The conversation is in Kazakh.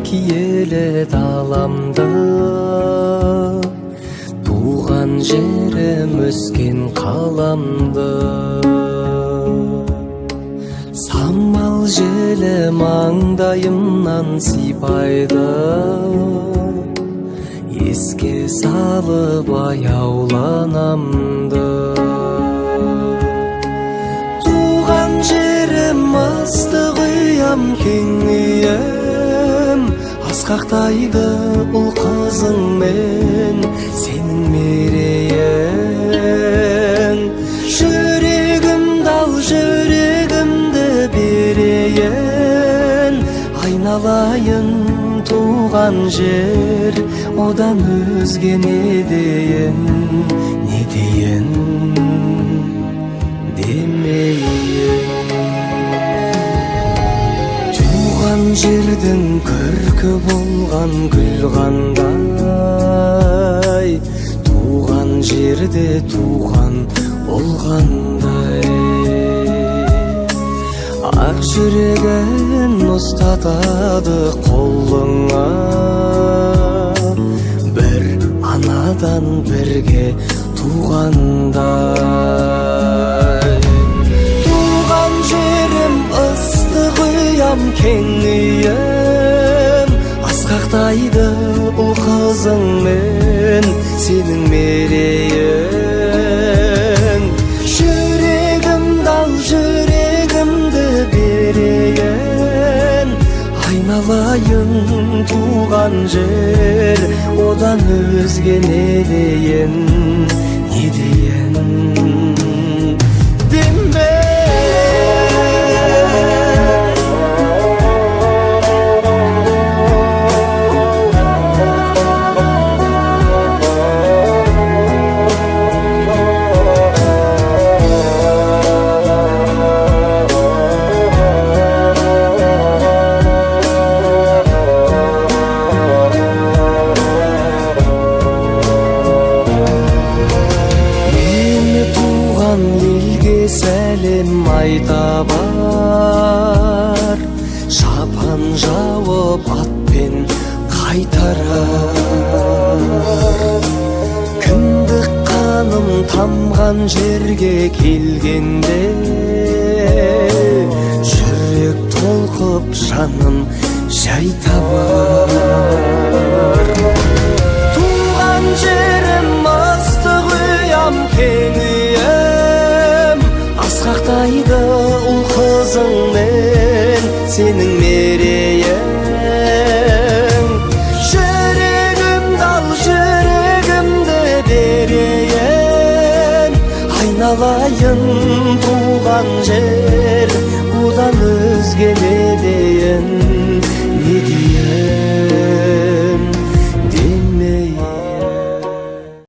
киеле даламда, туған жерім өскен қаламда. Самал желі маңдайымнан сипайды, еске салып аяуланамды. Туған жерім ыстық ұям кең үйім, асқақтайды ұл қызыңмен сенің мерейің. Жүрегімді ал, жүрегімді берейін, айналайын туған жер, одан өзге не дейін, не дейін демейін. Туған жердің көркі болған гүл қандай, туған жерде туған болғандай. Ақ жүрегін ұстатады қолыңа, бір анадан бірге туғандай. Туған жерім ыстық ұям кең үйім, асқақтайды ұл қызыңмен сенің мерейің. Жүрегімді ал, жүрегімді берейін, айналайын туған жер, одан өзге не дейін, не дейін деме. Сәлем айта бар, шапан жауып атпен қайтарар. Кіндік қаным тамған жерге келгенде, жүрек толқып жаным жай табар. Туған жерім ыстық ұям кең үйім, асқақтайды ұл қызыңмен сенің мерейің. Жүрегімді ал, жүрегімді берейін, айналайын туған жер,